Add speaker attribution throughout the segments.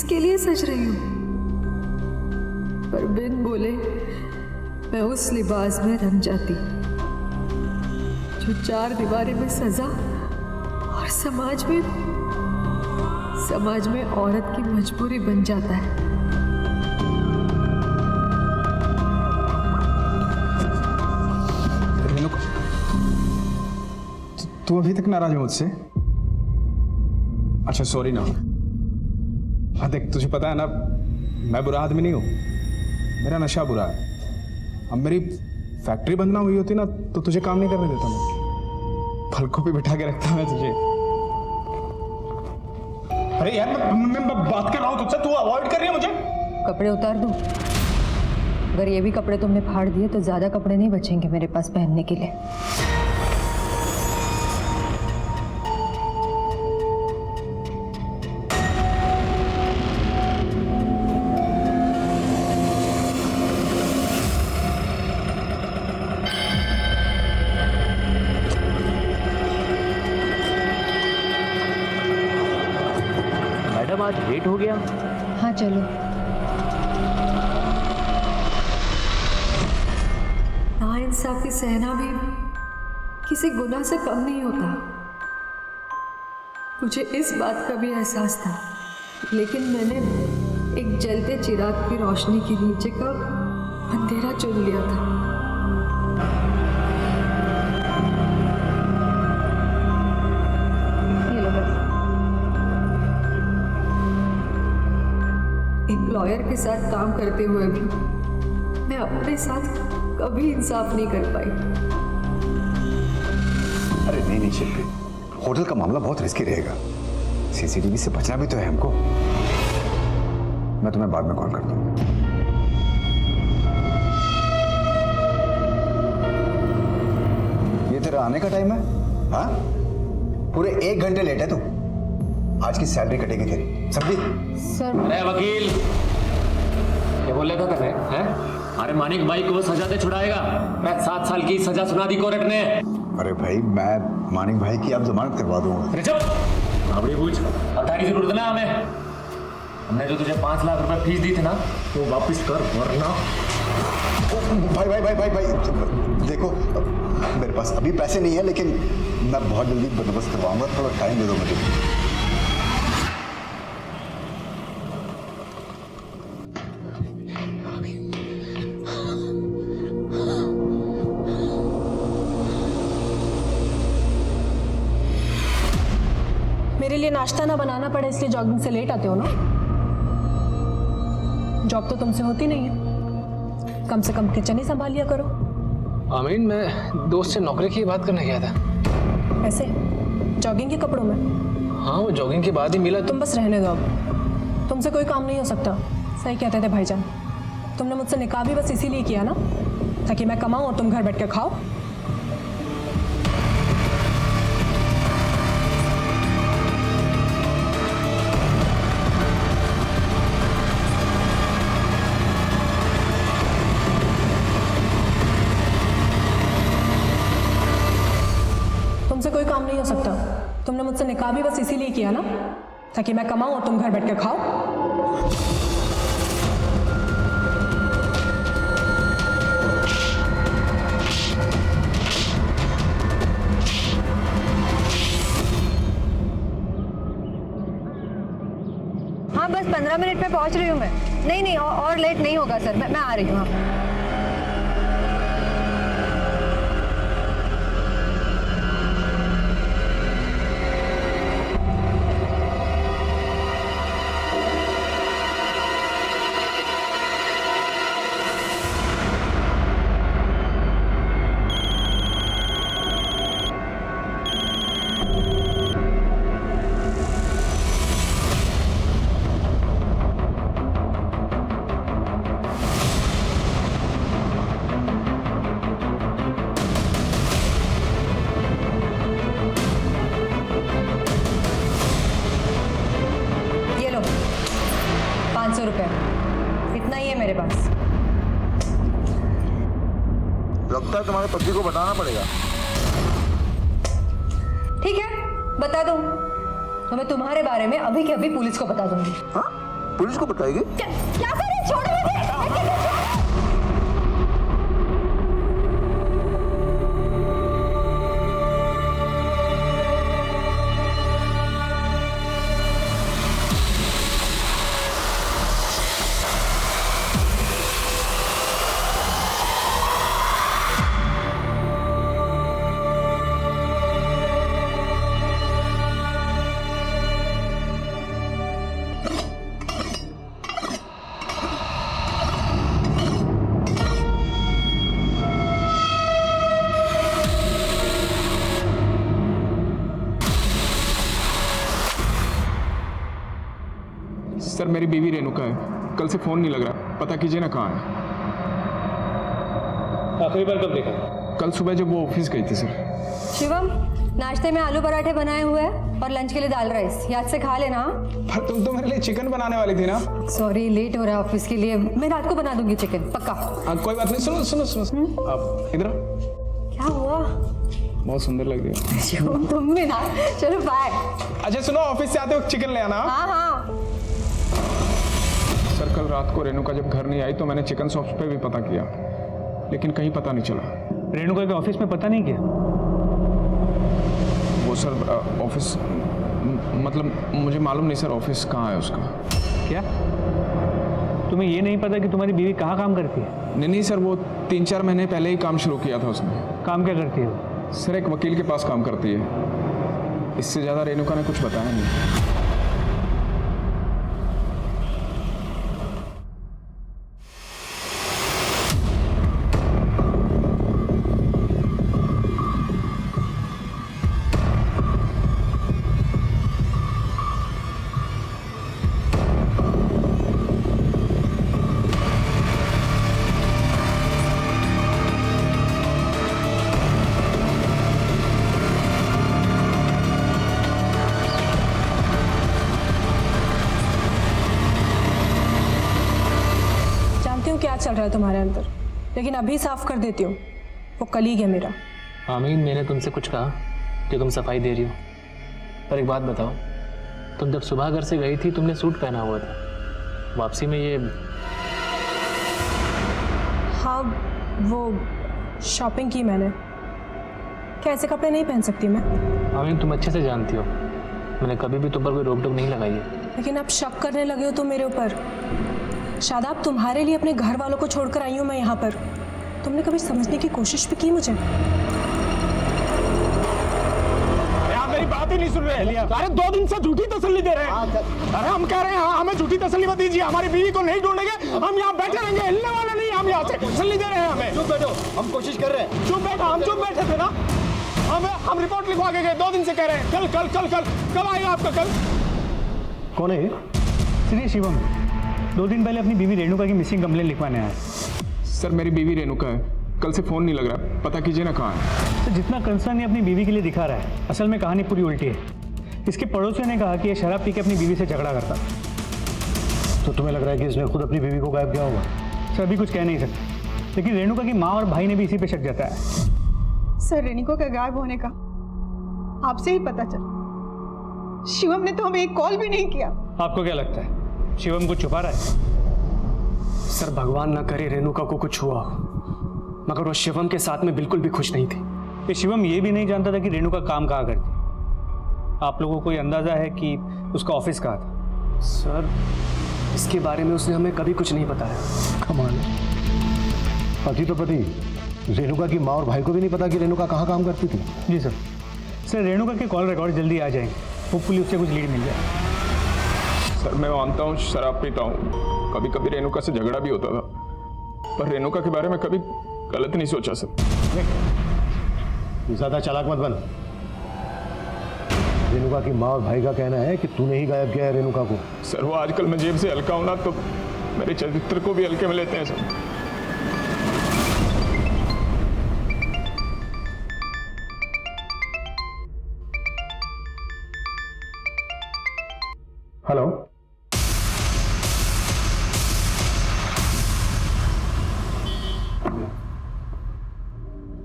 Speaker 1: किसके लिए सज रही हूँ? पर बिन बोले मैं उस लिबास में रंग जाती जो चार दीवारी में सजा और समाज में औरत की मजबूरी बन जाता है।
Speaker 2: तू अभी तक नाराज है मुझसे? अच्छा सॉरी ना। हाँ देख, तुझे पता है ना मैं बुरा आदमी नहीं हूँ, मेरा नशा बुरा है। अब मेरी फैक्ट्री बंद ना हुई होती ना तो तुझे काम नहीं करने देता मैं, पलकों पे बिठा के रखता मैं तुझे। अरे यार मैं बात कर रहा हूँ तुझसे, तू अवॉइड कर रही है मुझे।
Speaker 1: कपड़े उतार दूं? अगर ये भी कपड़े तुमने फाड़ दिए तो ज्यादा कपड़े नहीं बचेंगे मेरे पास पहनने के लिए।
Speaker 3: मैडम आज लेट हो गया।
Speaker 1: हाँ चलो। नाइंसाफी सहना भी किसी गुनाह से कम नहीं होता। मुझे इस बात का भी एहसास था, लेकिन मैंने एक जलते चिराग की रोशनी के नीचे का अंधेरा चुन लिया था। ये लो बस। एक लॉयर के साथ काम करते हुए भी मैं अपने साथ कभी इंसाफ नहीं कर पाई।
Speaker 4: अरे नहीं शिल्पी, होटल का मामला बहुत रिस्की रहेगा। सीसीटीवी से बचना भी तो है हमको। मैं तुम्हें बाद में कॉल करता हूँ। ये तेरा आने का टाइम है? हाँ, पूरे 1 घंटे लेट है तू। आज की सैलरी कटेगी तेरी, समझी?
Speaker 1: सर।
Speaker 3: अरे वकील, क्या बोल रहा था तेरे? हैं? अरे मानिक भाई को सजा से छुड़ाएगा। मैं 7 साल की सजा सुना दी कोर्ट ने।
Speaker 4: अरे भाई, मैं मानिक भाई की अब जमानत करवा दूंगा।
Speaker 3: अरे चुप, बाबड़ी पूछ। अतारी जरूरत ना हमें। हमने जो तुझे 5 लाख रुपए फीस दी थी ना, वो वापस कर, वरना।
Speaker 4: भाई भाई भाई भाई भाई देखो, मेरे पास अभी पैसे नहीं है, लेकिन मैं बहुत जल्दी बंदोबस्त करवाऊंगा। थोड़ा टाइम दे दो मुझे।
Speaker 5: मेरे लिए नाश्ता ना बनाना पड़े इसलिए जॉगिंग से लेट आते हो ना? जॉब तो तुमसे होती नहीं है, कम से कम किचन ही संभाल लिया करो।
Speaker 6: आमीन, मैं दोस्त से नौकरी की बात करने गया था।
Speaker 5: ऐसे जॉगिंग के कपड़ों में?
Speaker 6: हाँ, वो जॉगिंग के बाद ही मिला।
Speaker 5: तुम बस रहने दो, अब तुमसे कोई काम नहीं हो सकता। सही कहते थे भाईजान, तुमने मुझसे निकाह भी बस इसीलिए किया ना, ताकि मैं कमाऊं और तुम घर बैठ के खाओ। तुमसे कोई काम नहीं हो सकता। तुमने मुझसे निकाह भी बस इसीलिए किया ना, ताकि मैं कमाऊं और तुम घर बैठ के खाओ।
Speaker 1: हाँ बस 15 मिनट में पहुंच रही हूँ मैं। नहीं और लेट नहीं होगा सर, मैं आ रही हूँ। ये लो 500 रुपये, इतना ही है मेरे पास।
Speaker 4: लगता है तुम्हारे पति को बताना पड़ेगा।
Speaker 1: ठीक है, बता दूं तो मैं तुम्हारे बारे में अभी के अभी पुलिस को बता दूंगी।
Speaker 4: हाँ?
Speaker 7: पुलिस को बताएगी?
Speaker 8: क्या करे? छोड़ो मुझे।
Speaker 2: सर मेरी बीवी रेणुका है, कल से फोन नहीं लग रहा, पता कीजिए ना कहाँ है।
Speaker 6: आखिरी बार कब देखा?
Speaker 2: कल सुबह जब वो ऑफिस गई थी सर।
Speaker 8: शिवम, नाश्ते में आलू पराठे बनाए हुए हैं और लंच के लिए दाल राइस, याद से खा लेना।
Speaker 2: पर तुम तो मेरे लिए चिकन बनाने वाली थी ना।
Speaker 8: सॉरी, लेट हो रहा है ऑफिस के लिए, मैं रात को बना दूंगी चिकन, पक्का।
Speaker 2: कोई बात नहीं, सुनो सुनो सुनो, आप इधर आओ।
Speaker 8: क्या हुआ?
Speaker 2: बहुत सुंदर लग रही है।
Speaker 8: शिवम तुम भी ना, चलो बाय।
Speaker 2: अच्छा सुनो, ऑफिस से आते वक्त चिकन ले आना।
Speaker 8: हाँ हाँ।
Speaker 2: सर कल रात को रेणुका जब घर नहीं आई तो मैंने चिकन शॉप्स पे भी पता किया, लेकिन कहीं पता नहीं चला।
Speaker 6: रेणुका के ऑफिस में पता नहीं किया?
Speaker 2: वो सर ऑफिस मतलब मुझे मालूम नहीं सर ऑफिस कहाँ है उसका।
Speaker 6: क्या तुम्हें ये नहीं पता कि तुम्हारी बीवी कहाँ काम करती है?
Speaker 2: नहीं सर, वो 3-4 महीने पहले ही काम शुरू किया था उसने।
Speaker 6: काम क्या करती है वो?
Speaker 2: सर एक वकील के पास काम करती है, इससे ज़्यादा रेणुका ने कुछ बताया नहीं।
Speaker 5: क्या चल रहा है तुम्हारे अंदर, लेकिन अभी साफ कर देती हूँ, वो कलीग है मेरा।
Speaker 6: आमीन, मैंने तुमसे कुछ कहा कि तुम सफाई दे रही हो? पर एक बात बताओ, तुम जब सुबह घर से गई थी तुमने सूट पहना हुआ था, वापसी में ये?
Speaker 5: हाँ, वो शॉपिंग की मैंने। क्या ऐसे कपड़े नहीं पहन सकती मैं?
Speaker 6: आमीन, तुम अच्छे से जानती हो मैंने कभी भी तुम पर कोई रोक टोक नहीं लगाई है।
Speaker 5: लेकिन अब शक करने लगे हो तुम मेरे ऊपर। शादाब, तुम्हारे लिए अपने घर वालों को छोड़कर आई हूँ मैं यहाँ पर। तुमने कभी समझने की कोशिश भी की मुझे?
Speaker 2: आप मेरी बात ही नहीं सुन रहे हैं। अरे 2 दिन से झूठी तसल्ली दे रहे हैं। अरे हम कह रहे हैं हमें झूठी तसल्ली मत दीजिए, हमारी बीवी को नहीं ढूंढेंगे, हम यहाँ बैठे रहेंगे, हिलने वाले नहीं, हम यहाँ से तसल्ली दे रहे हैं हमें।
Speaker 4: चुप बैठो, हम कोशिश कर रहे हैं।
Speaker 2: चुप बैठो, हम चुप बैठे थे ना, हम रिपोर्ट लिखवा के गए, 2 दिन से कह रहे हैं कल कल कल कल। कब आएगा आपका कल?
Speaker 9: कौन है? श्री शिवम, 2 दिन पहले अपनी बीवी रेणुका की मिसिंग कंप्लेंट लिखवाने आया।
Speaker 2: सर मेरी बीवी रेणुका है, कल से फोन नहीं लग रहा, पता कीजिए ना कहाँ है।
Speaker 9: तो जितना कंसर्न ये अपनी बीवी के लिए दिखा रहा है, असल में कहानी पूरी उल्टी है। इसके पड़ोसियों ने कहा कि ये शराब पी के अपनी बीवी से झगड़ा करता।
Speaker 7: तो तुम्हें लग रहा है कि इसने खुद अपनी बीवी को गायब किया होगा?
Speaker 9: सर अभी कुछ कह नहीं सकते, लेकिन रेणुका की माँ और भाई ने भी इसी पे शक जताया है।
Speaker 10: सर, रेणुका के गायब होने का आपसे ही पता चला। शिवम ने तो हमें एक कॉल भी नहीं किया।
Speaker 9: आपको क्या लगता है शिवम कुछ छुपा रहा है?
Speaker 11: सर भगवान ना करे रेणुका को कुछ हुआ, मगर वो शिवम के साथ में बिल्कुल भी खुश नहीं थी।
Speaker 9: ये शिवम ये भी नहीं जानता था कि रेणुका काम कहाँ करती। आप लोगों को कोई अंदाजा है कि उसका ऑफिस कहाँ था?
Speaker 11: सर इसके बारे में उसने हमें कभी कुछ नहीं बताया।
Speaker 7: कमाल, पति तो पति, रेणुका की माँ और भाई को भी नहीं पता कि रेणुका कहाँ काम करती थी।
Speaker 9: जी सर। सर रेणुका के कॉल रिकॉर्ड जल्दी आ जाएंगे, होपफुली उससे कुछ लीड मिल जाए।
Speaker 2: सर मैं मानता हूँ शराब पीता हूँ, कभी कभी रेणुका से झगड़ा भी होता था, पर रेणुका के बारे में कभी गलत नहीं सोचा सर।
Speaker 7: ज्यादा चालाक मत बन। रेणुका की माँ और भाई का कहना है कि तूने ही गायब किया है रेणुका को।
Speaker 2: सर वो आजकल मैं जेब से हल्का हूं ना, तो मेरे चरित्र को भी हल्के में लेते हैं सर।
Speaker 7: हेलो,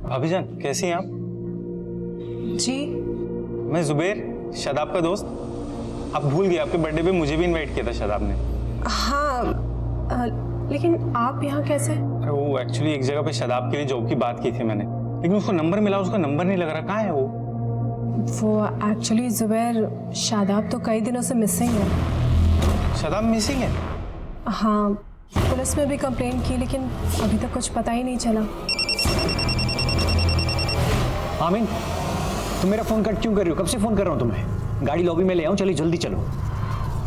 Speaker 12: भाभी जान कैसी हैं आप?
Speaker 5: जी,
Speaker 12: मैं जुबेर, शादाब का दोस्त। आप भूल गए, आपके बर्थडे पे मुझे भी इनवाइट किया था शादाब ने।
Speaker 5: हाँ लेकिन आप यहाँ कैसे?
Speaker 9: अरे वो एक्चुअली एक जगह पे शादाब के लिए जॉब की बात की थी मैंने, लेकिन उसको नंबर मिला, उसका नंबर नहीं लग रहा। कहाँ है
Speaker 5: वो एक्चुअली जुबैर, शादाब तो कई दिनों से मिसिंग है।
Speaker 9: शादाब मिसिंग है?
Speaker 5: हाँ, पुलिस में भी कंप्लेंट की लेकिन अभी तक कुछ पता ही नहीं चला।
Speaker 7: आमीन, तुम मेरा फोन कट क्यों कर रही हो? कब से फोन कर रहा हूँ तुम्हें? गाड़ी लॉबी में ले आऊँ, चलिए जल्दी चलो।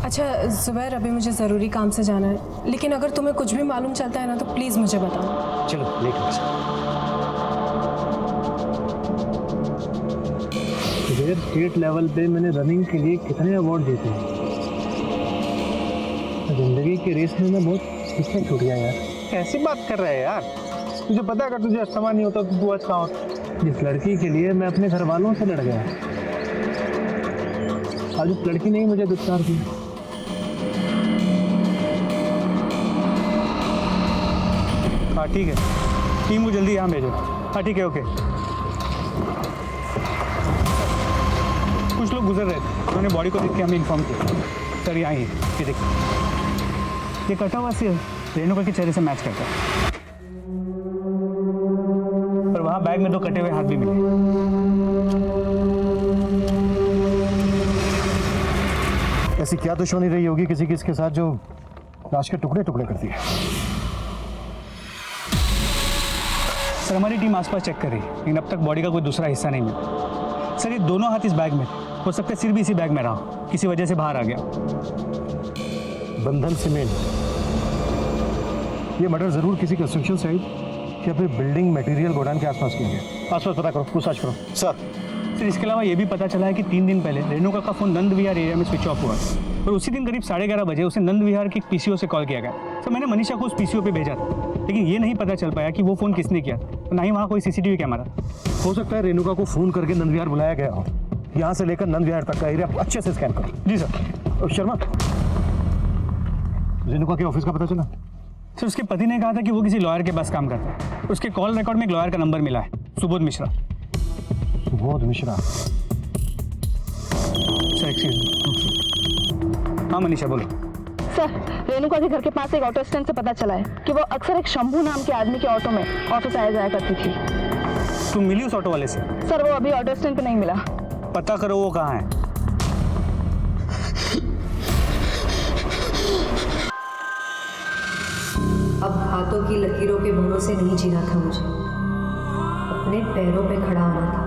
Speaker 5: अच्छा जुबैर, अभी मुझे ज़रूरी काम से जाना है, लेकिन अगर तुम्हें कुछ भी मालूम चलता है ना तो प्लीज़ मुझे बताओ।
Speaker 7: चलो लेट हो
Speaker 9: गया। स्टेट लेवल पे मैंने रनिंग के लिए कितने अवार्ड जीते हैं। जिंदगी की रेस में मैं बहुत पीछे छूट गया यार। कैसी बात कर रहा है यार? तुझे पता है अगर तुझे अस्थमा नहीं होता तो तू आज कहाँ होता? जिस लड़की के लिए मैं अपने घर वालों से लड़ गया, आज उस लड़की ने ही मुझे दुत्कार दिया। हाँ ठीक है, टीम को जल्दी यहाँ भेजो। हाँ ठीक है, ओके। कुछ लोग गुजर रहे थे, उन्होंने बॉडी को देख के हमें इन्फॉर्म किया। सर यहाँ ही ये देखिए, ये कटा हुआ सिर रेणुका के चेहरे से मैच करता है, और वहाँ बैग में 2 कटे हुए हाथ भी मिले।
Speaker 7: ऐसी क्या दुश्मनी रही होगी किसी की इसके साथ जो लाश के टुकड़े टुकड़े करती है?
Speaker 9: सर हमारी टीम आसपास चेक कर रही है, लेकिन अब तक बॉडी का कोई दूसरा हिस्सा नहीं मिला। सर ये दोनों हाथ इस बैग में, हो सकता है सिर भी इसी बैग में रहा, किसी वजह से बाहर आ गया।
Speaker 7: बंधन सीमेंट, ये मर्डर जरूर किसी कंस्ट्रक्शन साइट या फिर बिल्डिंग मटेरियल गोडाउन के आसपास किया गया। आसपास पता करो, पूछताछ करो।
Speaker 9: सर इसके अलावा ये भी पता चला है कि 3 दिन पहले रेणुका का फोन नंद विहार एरिया में स्विच ऑफ हुआ और उसी दिन करीब 11:30 बजे उसे नंद विहार के पीसीओ से कॉल किया गया। सर मैंने मनीषा को उस पीसीओ पे भेजा था, लेकिन ये नहीं पता चल पाया कि वो फ़ोन किसने किया, ना ही वहाँ कोई सीसीटीवी कैमरा।
Speaker 7: हो सकता है रेणुका को फोन करके नंद विहार बुलाया गया हो। यहाँ से लेकर नंद विहार तक का एरिया अच्छे से स्कैन करो।
Speaker 9: जी सर।
Speaker 7: और शर्मा, रेणुका के ऑफिस का पता चला?
Speaker 9: सर उसके पति ने कहा था कि वो किसी लॉयर के पास काम करता है। उसके कॉल रिकॉर्ड में एक लॉयर का नंबर मिला है, Subodh Mishra.
Speaker 7: Subodh Mishra?
Speaker 9: Sir excuse me. हाँ मनीषा बोलो।
Speaker 12: सर रेणुका के घर के पास एक ऑटो स्टैंड से पता चला है कि वो अक्सर एक शंभू नाम के आदमी के ऑटो में ऑफिस आया जाया करती थी।
Speaker 9: तुम मिली उस ऑटो वाले से?
Speaker 12: सर वो अभी ऑटो स्टैंड पे नहीं मिला।
Speaker 9: पता करो वो कहाँ है।
Speaker 1: अब हाथों की लकीरों के भरोसे नहीं जीना था मुझे, अपने पैरों पे खड़ा होना था।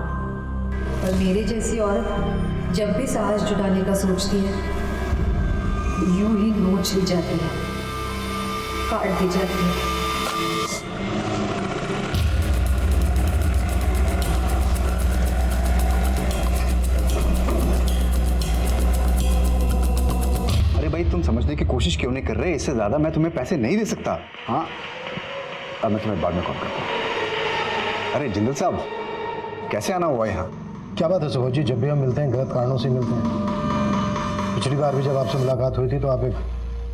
Speaker 1: और मेरे जैसी औरत जब भी साहस जुटाने का सोचती है, यूं ही नोच ली जाती है, काट दी जाती है।
Speaker 4: अरे भाई तुम समझने की कोशिश क्यों नहीं कर रहे? इससे ज़्यादा मैं तुम्हें पैसे नहीं दे सकता। हाँ अब मैं तुम्हें बाद में कॉल करता हूँ। अरे जिंदल साहब, कैसे आना हुआ यहाँ?
Speaker 7: क्या बात है सुबोध जी, जब भी हम मिलते हैं गलत कारणों से मिलते हैं। पिछली बार भी जब आपसे मुलाकात हुई थी तो आप एक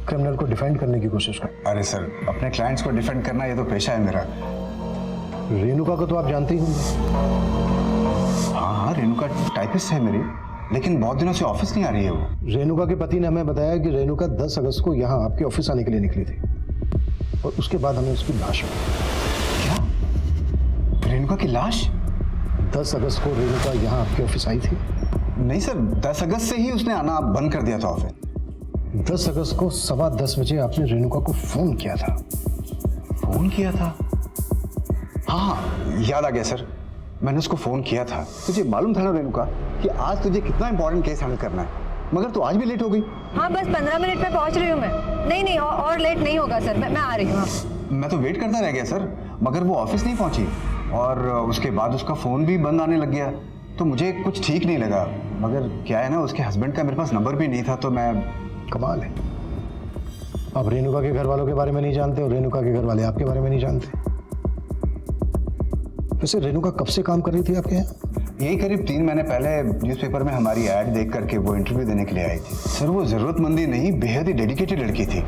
Speaker 7: क्रिमिनल को डिफेंड करने की कोशिश कर।
Speaker 4: अरे सर, अपने क्लाइंट्स को डिफेंड करना ये तो पेशा है मेरा।
Speaker 7: रेणुका को तो आप जानते ही होंगे।
Speaker 4: हाँ हाँ, रेणुका टाइपिस्ट है मेरी, लेकिन बहुत दिनों से ऑफिस नहीं आ रही है वो।
Speaker 7: रेणुका के पति ने हमें बताया कि रेणुका 10 अगस्त को यहाँ आपके ऑफिस आने के लिए निकली थी और उसके बाद हमें उसकी लाश मिली।
Speaker 4: क्या? रेणुका की लाश?
Speaker 7: 10 अगस्त को रेणुका यहाँ आपके ऑफिस आई थी?
Speaker 4: नहीं सर, 10 अगस्त से ही उसने आना बंद कर दिया था ऑफिस।
Speaker 7: 10 अगस्त को 10:15 बजे आपने रेणुका को फोन किया था।
Speaker 4: फोन किया था? हाँ याद आ गया सर, मैंने उसको फोन किया था। तुझे मालूम था ना रेणुका कि आज तुझे कितना इंपॉर्टेंट केस हैंडल करना है, मगर तू आज भी लेट हो गई।
Speaker 8: हाँ बस 15 मिनट में पहुंच रही हूँ मैं। नहीं और लेट नहीं होगा सर, मैं आ रही हूँ।
Speaker 4: मैं तो वेट करता रह गया सर, मगर वो ऑफिस नहीं पहुंची और उसके बाद उसका फ़ोन भी बंद आने लग गया, तो मुझे कुछ ठीक नहीं लगा। मगर क्या है ना, उसके हस्बैंड का मेरे पास नंबर भी नहीं था, तो मैं।
Speaker 7: कमाल है, आप रेणुका के घर वालों के बारे में नहीं जानते और रेणुका के घर वाले आपके बारे में नहीं जानते। वैसे रेणुका कब से काम कर रही थी आपके यहाँ?
Speaker 4: यही करीब 3 महीने पहले न्यूज़पेपर में हमारी ऐड देख करके वो इंटरव्यू देने के लिए आई थी। सर वो ज़रूरतमंदी नहीं, बेहद ही डेडिकेटेड लड़की थी।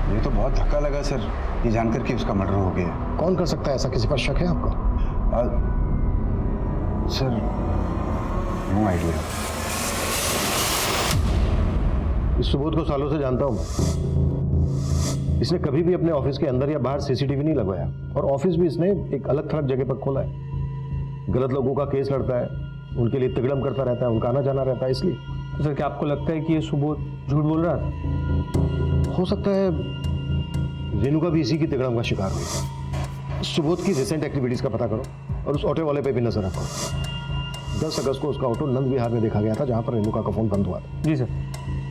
Speaker 4: मुझे तो बहुत धक्का लगा सर ये जानकर कि उसका मर्डर हो गया।
Speaker 7: कौन कर सकता है ऐसा? किसी पर शक है आपको?
Speaker 4: Sir no idea.
Speaker 7: इस सुबोध को सालों से जानता हूँ, इसने कभी भी अपने ऑफिस के अंदर या बाहर सीसीटीवी नहीं लगवाया, और ऑफिस भी इसने एक अलग थलग जगह पर खोला है। गलत लोगों का केस लड़ता है, उनके लिए तिगड़म करता रहता है, उनका आना जाना रहता है, इसलिए।
Speaker 9: तो सर क्या आपको लगता है कि ये सुबोध झूठ बोल रहा था?
Speaker 7: हो सकता है रेणुका भी इसी की तिगड़म का शिकार हुई। सुबोध की रिसेंट एक्टिविटीज का पता करो और उस ऑटो वाले पे भी नजर रखो। 10 अगस्त को उसका ऑटो नंद विहार में देखा गया था, जहां पर रेणुका का फोन बंद हुआ था।
Speaker 9: जी सर।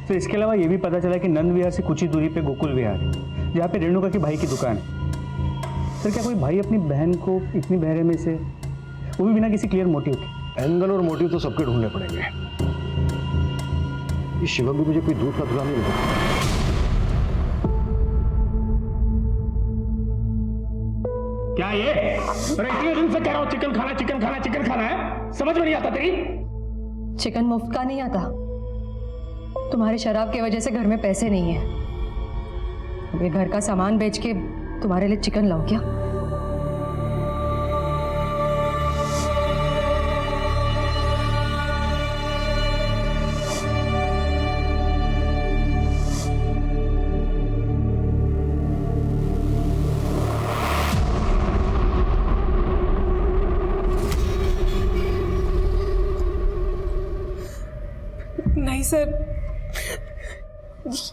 Speaker 9: सर इसके अलावा ये भी पता चला कि नंद विहार से कुछ ही दूरी पे गोकुल विहार है, जहाँ पे रेणुका के भाई की दुकान है। सर क्या कोई भाई अपनी बहन को इतनी बहरे में से, वो भी बिना किसी क्लियर मोटिव के?
Speaker 7: एंगल और मोटिव तो सबके ढूंढने पड़ेंगे। ये शिवम भी मुझे कोई दूध का धुला नहीं लगा।
Speaker 11: क्या ये? अरे इतने दिन से कह रहा हूँ चिकन खाना चिकन खाना चिकन खाना है, समझ में नहीं आता तेरी?
Speaker 8: चिकन मुफ्त का नहीं आता। तुम्हारे शराब की वजह से घर में पैसे नहीं है। अब ये घर का सामान बेच के तुम्हारे लिए चिकन लाओ क्या?
Speaker 5: नहीं सर,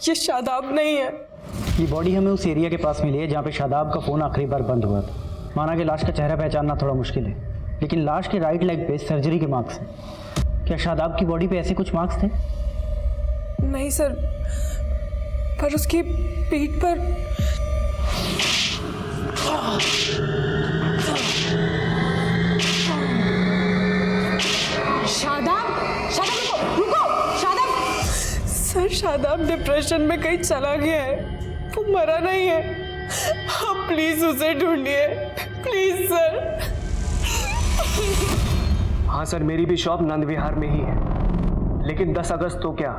Speaker 5: ये शादाब नहीं है।
Speaker 9: ये बॉडी हमें उस एरिया के पास मिली है जहाँ पे शादाब का फ़ोन आखिरी बार बंद हुआ था। माना कि लाश का चेहरा पहचानना थोड़ा मुश्किल है, लेकिन लाश के राइट लेग पे सर्जरी के मार्क्स हैं। क्या शादाब की बॉडी पे ऐसे कुछ मार्क्स थे?
Speaker 5: नहीं सर, पर उसकी पीठ पर सर, शादाब डिप्रेशन में कहीं चला गया है, वो मरा नहीं है। आप प्लीज उसे ढूंढिए, प्लीज सर।
Speaker 11: हाँ सर, मेरी भी शॉप नंद विहार में ही है, लेकिन 10 अगस्त तो क्या,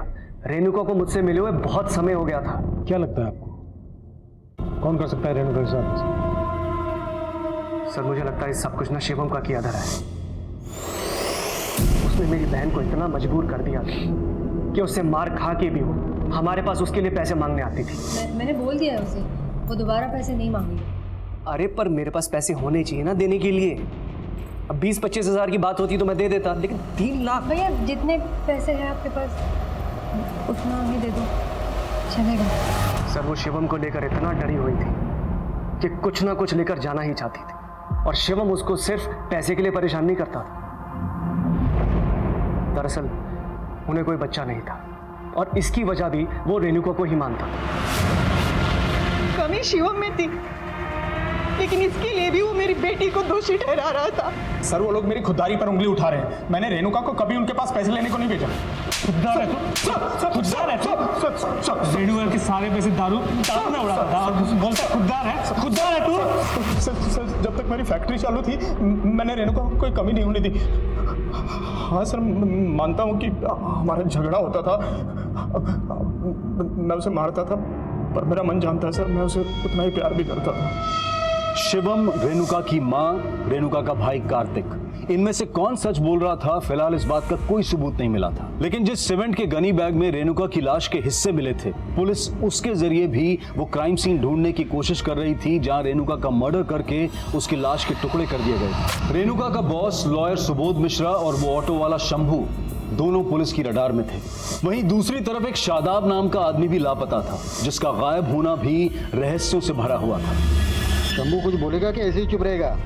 Speaker 11: रेणुका को मुझसे मिले हुए बहुत समय हो गया था।
Speaker 7: क्या लगता है आपको, कौन कर सकता है रेणुका के साथ?
Speaker 11: सर मुझे लगता है सब कुछ ना शिवम का किया धरा है। उसने मेरी बहन को इतना मजबूर कर दिया था कि उससे मार खा के भी वो हमारे पास उसके लिए पैसे मांगने आती थी।
Speaker 8: मैंने बोल दिया है उसे, वो दोबारा पैसे नहीं मांगेगी।
Speaker 11: अरे पर मेरे पास पैसे होने चाहिए ना देने के लिए। अब 20-25 हज़ार की बात होती तो मैं दे देता, लेकिन 3 लाख।
Speaker 8: भैया जितने पैसे हैं आपके पास उतना ही दे दो, चलेगा।
Speaker 11: सर वो शिवम को लेकर इतना डरी हुई थी कि कुछ ना कुछ लेकर जाना ही चाहती थी, और शिवम उसको सिर्फ पैसे के लिए परेशान नहीं करता था। दरअसल उन्हें कोई बच्चा नहीं था, और इसकी वजह भी वो रेणुका को ही मानता।
Speaker 10: कमी शिवम में थी, लेकिन इसके लिए भी वो मेरी बेटी को दोषी ठहरा रहा था।
Speaker 2: सर वो लोग मेरी खुददारी पर उंगली उठा रहे हैं। मैंने रेणुका को कभी उनके पास पैसे लेने को नहीं भेजा।
Speaker 9: खुददार है तू, खुददार है तू। रेणुका के सारे पैसे दारू में उड़ाता था और बोलता खुददार है, खुददार है तू।
Speaker 2: सर जब तक मेरी फैक्ट्री चालू थी मैंने रेणुका को कोई कमी नहीं होने दी। हाँ सर, मानता हूँ कि हमारा झगड़ा होता था, मैं उसे मारता था, पर मेरा मन जानता है सर, मैं उसे उतना ही प्यार भी करता था।
Speaker 13: शिवम, रेणुका की मां, रेणुका का भाई कार्तिक, इनमें से कौन सच बोल रहा था, फिलहाल इस बात का कोई सबूत नहीं मिला था। लेकिन जिस सीमेंट के गनी बैग में रेणुका की लाश के हिस्से मिले थे, पुलिस उसके जरिए भी वो क्राइम सीन ढूंढने की कोशिश कर रही थी जहां रेणुका का मर्डर करके उसकी लाश के टुकड़े कर दिए गए। रेणुका का बॉस लॉयर सुबोध मिश्रा और वो ऑटो वाला शंभू दोनों पुलिस की रडार में थे। वहीं दूसरी तरफ एक शादाब नाम का आदमी भी लापता था, जिसका गायब होना भी रहस्यों से भरा हुआ था।
Speaker 4: शंभू कुछ बोलेगा कि ऐसे ही चुप रहेगा?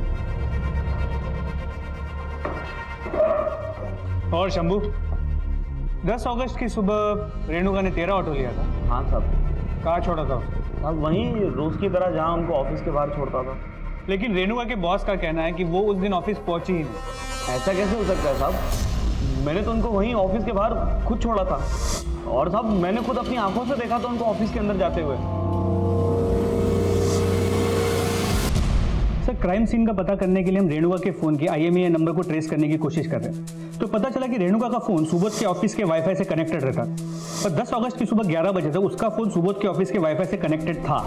Speaker 9: और शंभू, 10 अगस्त की सुबह रेणुका ने तेरा ऑटो लिया था?
Speaker 14: हाँ साहब।
Speaker 9: कहाँ छोड़ा था?
Speaker 14: साहब वहीं रोज की तरह जहाँ हमको ऑफिस के बाहर छोड़ता था।
Speaker 9: लेकिन रेणुका के बॉस का कहना है कि वो उस दिन ऑफिस पहुंची ही नहीं।
Speaker 14: ऐसा कैसे हो सकता है साहब? मैंने तो उनको वहीं ऑफिस के बाहर खुद छोड़ा था, और साहब मैंने खुद अपनी आंखों से देखा था उनको ऑफिस के अंदर जाते हुए।
Speaker 9: सर क्राइम सीन का पता करने के लिए हम रेणुका के फोन के IMEI नंबर को ट्रेस करने की कोशिश कर रहे हैं। तो पता चला कि रेणुका का फोन सुबोध के ऑफिस के वाईफाई से कनेक्टेड रहता, और 10 अगस्त की सुबह 11 बजे तक उसका फोन सुबोध के ऑफिस के वाईफाई से कनेक्टेड था।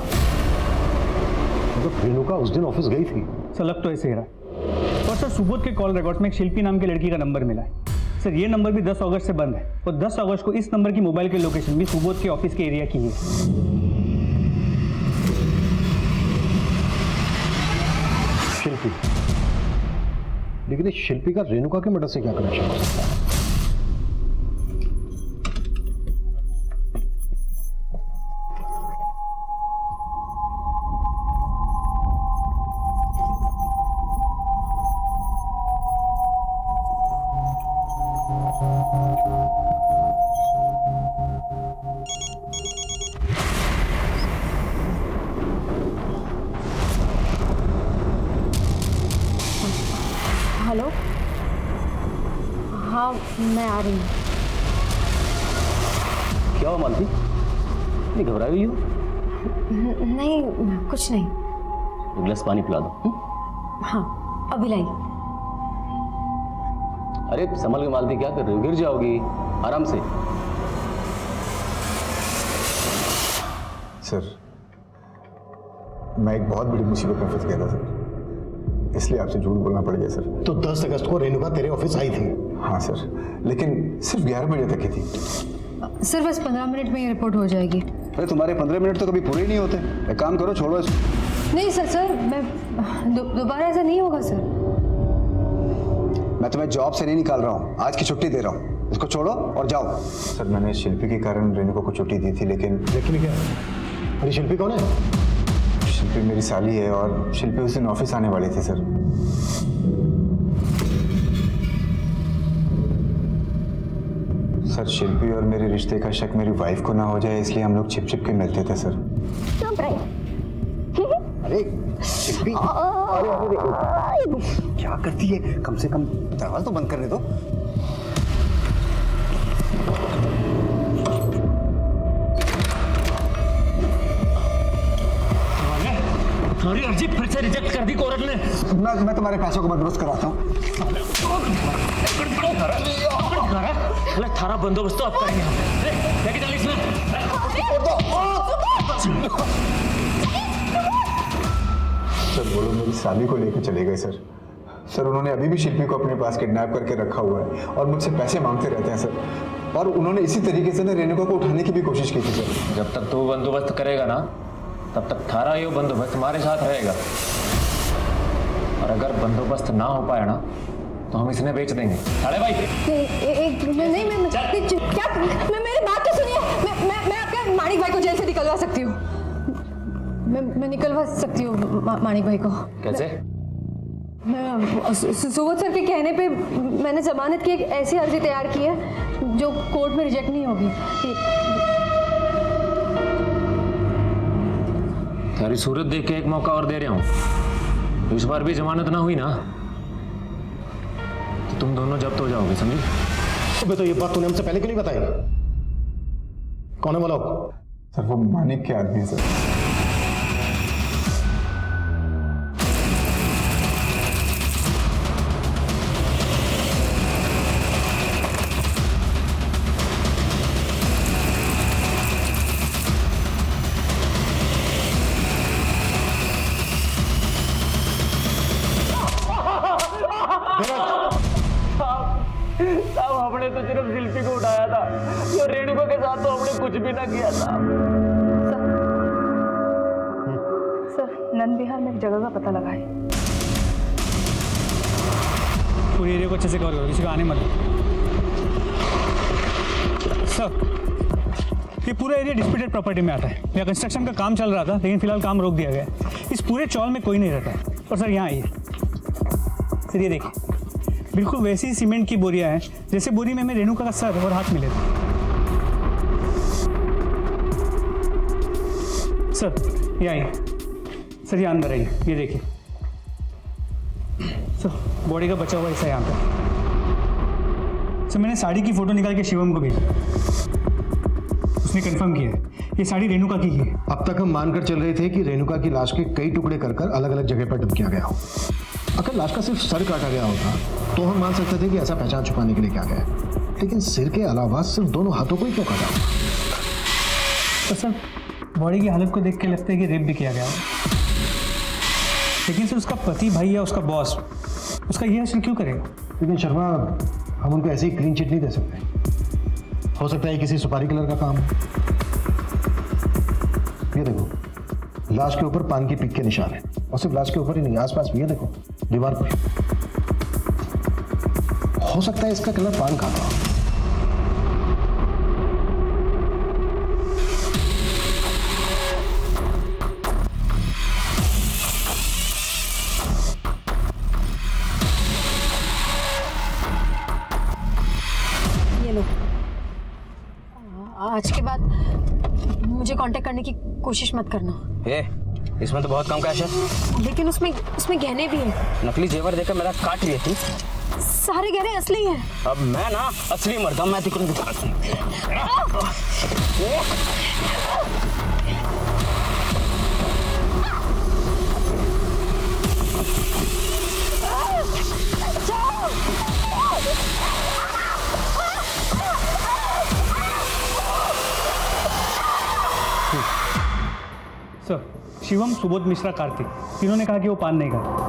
Speaker 7: तो रेणुका उस दिन ऑफिस गई थी?
Speaker 9: सर लग तो ऐसे ही रहा। और सर सुबोध के कॉल रिकॉर्ड में एक शिल्पी नाम की लड़की का नंबर मिला है। सर ये नंबर भी 10 अगस्त से बंद है, और 10 अगस्त को इस नंबर की मोबाइल की लोकेशन भी सुबोध के ऑफिस के एरिया की है।
Speaker 7: लेकिन इस शिल्पी का रेणुका के मर्डर से क्या कनेक्शन हो सकता है?
Speaker 8: हेलो, हाँ मैं आ रही हूँ।
Speaker 13: क्या हुआ मालती, नहीं घबराई हुई हो?
Speaker 8: नहीं कुछ नहीं।
Speaker 13: एक गिलास पानी पिला दो।
Speaker 8: हाँ अभी लाई।
Speaker 13: अरे संभल के मालती, क्या कर रही हो? गिर जाओगी, आराम से।
Speaker 4: सर, मैं एक बहुत बड़ी मुसीबत में फंस गया था सर, इसलिए आपसे झूठ बोलना पड़ गया सर।
Speaker 7: तो 10 अगस्त को रेणुका तेरे ऑफिस आई थी?
Speaker 4: हाँ सर, लेकिन सिर्फ 11 बजे तक ही थी।
Speaker 8: सर बस 15 मिनट में ये रिपोर्ट हो जाएगी।
Speaker 4: अरे तुम्हारे 15 मिनट तो कभी पूरे ही नहीं होते। एक काम करो, छोड़ो इसको।
Speaker 8: नहीं सर मैं दोबारा ऐसा नहीं होगा सर।
Speaker 4: मैं तुम्हें जॉब से नहीं निकाल रहा हूँ, आज की छुट्टी दे रहा हूँ। इसको छोड़ो और जाओ। सर मैंने शिल्पी के कारण रेणुका को छुट्टी दी थी, लेकिन
Speaker 7: क्या? अरे शिल्पी कौन है?
Speaker 4: शिल्पी मेरी साली है और शिल्पी उस दिन ऑफिस आने वाली थी सर। सर शिल्पी और मेरे रिश्ते का शक मेरी वाइफ को ना हो जाए, इसलिए हम लोग छिप छिप के मिलते थे सर।
Speaker 7: अरे शिल्पी,
Speaker 4: क्या करती है? कम से कम दरवाजा तो बंद करने दो।
Speaker 3: तुम्हारी अर्जी फिर से रिजेक्ट कर दी कोर्ट ने।
Speaker 4: मैं तुम्हारे पैसों को बंदोबस्त कराता हूँ।
Speaker 3: थारा बंदोबस्त तो आप करेंगे। लेके चल इसमें।
Speaker 4: सर वो लोग मेरी साली को लेकर चले गए सर। सर उन्होंने अभी भी शिल्पी को अपने पास किडनैप करके रखा हुआ है और मुझसे पैसे मांगते रहते हैं सर। और उन्होंने इसी तरीके से रेणुका को उठाने की भी कोशिश की थी सर।
Speaker 3: जब तक तू बंदोबस्त करेगा ना, तब तक थारा ये बंदोबस्त तुम्हारे साथ रहेगा। और अगर बंदोबस्त ना हो पाया ना, तो हम इसने बेच देंगे। अरे भाई
Speaker 8: मेरी बात तो सुनिए। मैं आपके माणिक भाई को जेल से निकलवा सकती हूँ। मैं निकलवा सकती हूँ माणिक भाई को।
Speaker 3: कैसे?
Speaker 8: मैं सुबोध सर के कहने पे मैंने जमानत की एक ऐसी अर्जी तैयार की है जो कोर्ट में रिजेक्ट नहीं होगी।
Speaker 3: तेरी सूरत देख के एक मौका और दे रहा हूँ। इस बार भी जमानत ना हुई ना, तो तुम दोनों जब्त हो जाओगे, समझे?
Speaker 7: तो ये बात तूने हमसे पहले क्यों नहीं बताई? कौन है वो लोग?
Speaker 4: सर वो मानिक के आदमी है सर।
Speaker 14: हमने तो सिर्फ शिल्पी को उठाया था, तो रेणुका के साथ तो हमने कुछ भी ना किया था।
Speaker 12: सर नंद विहार में एक जगह का पता लगा है।
Speaker 9: पूरे एरिया को अच्छे से कवर करो, किसी को आने मत दो। सर ये पूरा एरिया डिस्प्यूटेड प्रॉपर्टी में आता है। यहाँ कंस्ट्रक्शन का काम चल रहा था, लेकिन फिलहाल काम रोक दिया गया है। इस पूरे चौल में कोई नहीं रहता है। और सर यहाँ आइए, सर ये देखिए, बिल्कुल वैसी सीमेंट की बोरियां हैं जैसे बोरी में हमें रेणुका का सर और हाथ मिले थे। सर ये आइए, सर ये अंदर आइए, ये देखिए सर, बॉडी का बचा हुआ हिस्सा यहाँ पे। सर मैंने साड़ी की फोटो निकाल के शिवम को भेजी, उसने कंफर्म किया है ये साड़ी रेणुका की है।
Speaker 7: अब तक हम मानकर चल रहे थे कि रेणुका की लाश के कई टुकड़े कर अलग अलग जगह पर डंप किया गया हो। अगर लाश का सिर्फ सर काटा गया होता तो हम मान सकते थे कि ऐसा पहचान छुपाने के लिए किया गया है, लेकिन सिर के अलावा सिर्फ दोनों हाथों को ही क्यों काटा?
Speaker 9: तो सर बॉडी की हालत को देख के लगता है कि रेप भी किया गया हो, लेकिन सर उसका पति भाई या उसका बॉस उसका ये हासिल क्यों करेगा?
Speaker 7: लेकिन शर्मा, हम उनको ऐसी क्लीन चिट नहीं दे सकते। हो सकता है किसी सुपारी कलर का काम हो। ये देखो, लाश के ऊपर पान की पिक के निशान है, और सिर्फ लाश के ऊपर ही नहीं, आसपास भी। ये देखो दीवार पर। हो सकता है इसका कलर पान खाता हो।
Speaker 8: ये लो, आज के बाद मुझे कांटेक्ट करने की कोशिश मत करना।
Speaker 14: इसमें तो बहुत कम कैश है।
Speaker 8: लेकिन उसमें गहने भी हैं।
Speaker 14: नकली जेवर देकर मेरा काट लिए थी।
Speaker 8: सारे गहने असली हैं।
Speaker 14: अब मैं ना असली मर्द हूं, मैं तेरे को दिखाता हूं।
Speaker 9: सर, शिवम, सुबोध मिश्रा, कार्तिक, तीनों ने कहा कि वो पान नहीं खाता।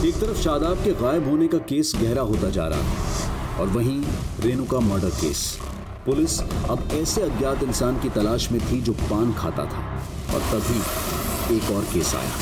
Speaker 13: एक तरफ शादाब के गायब होने का केस गहरा होता जा रहा है और वहीं रेणुका मर्डर केस। पुलिस अब ऐसे अज्ञात इंसान की तलाश में थी जो पान खाता था और तभी एक और केस आया।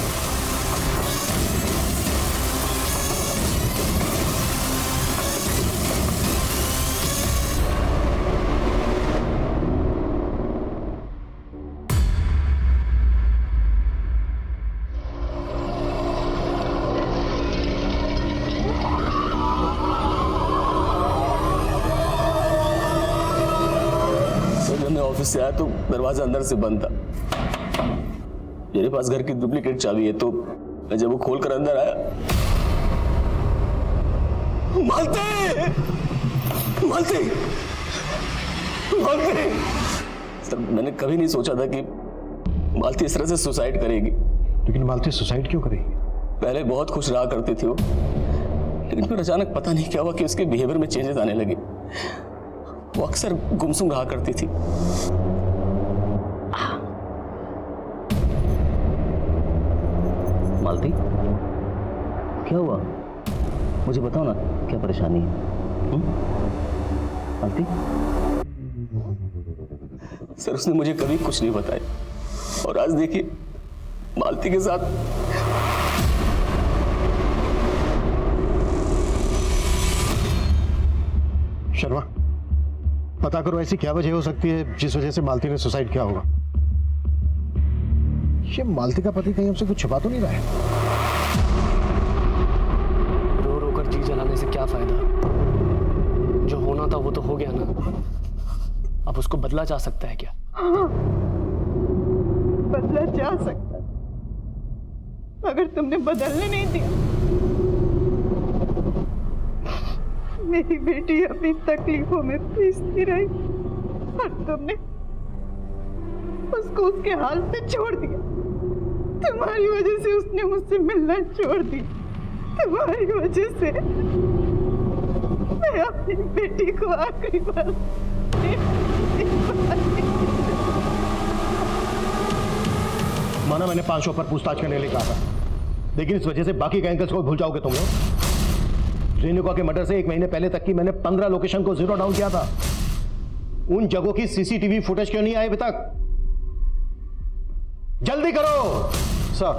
Speaker 15: ऑफिस से आया तो दरवाजा अंदर से बंद था। मेरे पास घर की डुप्लीकेट चाबी है, तो मैं जब वो खोलकर अंदर आया, मालती! मालती! मालती! सर, मैंने कभी नहीं सोचा था कि मालती इस तरह से सुसाइड करेगी।
Speaker 7: लेकिन मालती सुसाइड क्यों करेगी?
Speaker 15: पहले बहुत खुश रहा करती थी वो, लेकिन फिर अचानक पता नहीं क्या हुआ कि उसके बिहेवियर में चेंजेस आने लगे। वो अक्सर गुमसुम रहा करती थी।
Speaker 14: मालती, क्या हुआ? मुझे बताओ ना, क्या परेशानी है? मालती?
Speaker 15: सर, उसने मुझे कभी कुछ नहीं बताया और आज देखिए मालती के साथ।
Speaker 7: शर्मा, पता करो ऐसी क्या वजह हो सकती है जिस वजह से मालती ने सुसाइड किया होगा। ये मालती का पति कहीं हमसे कुछ छुपा तो नहीं रहा है?
Speaker 11: रो रो कर जी जलाने से क्या फायदा? जो होना था वो तो हो गया ना। अब उसको बदला जा सकता है क्या?
Speaker 10: हाँ, बदला जा सकता है, अगर तुमने बदलने नहीं दिया। मेरी बेटी अपनी तकलीफों में पीसती रही और तुमने उसको उसके हाल पे छोड़ दिया। तुम्हारी वजह से उसने मुझसे मिलना छोड़ दी। तुम्हारी वजह से मैं अपनी बेटी को आखिरी बार
Speaker 7: माना मैंने 5 शो पर पूछताछ करने लिए कहा था, लेकिन इस वजह से बाकी के एंगल्स को भूल जाओगे तुम लोग। रेणुका के मर्डर से 1 महीने पहले तक की मैंने 15 लोकेशन को जीरो डाउन किया था। उन जगहों की सीसीटीवी फुटेज क्यों नहीं आई अभी तक? जल्दी करो सर।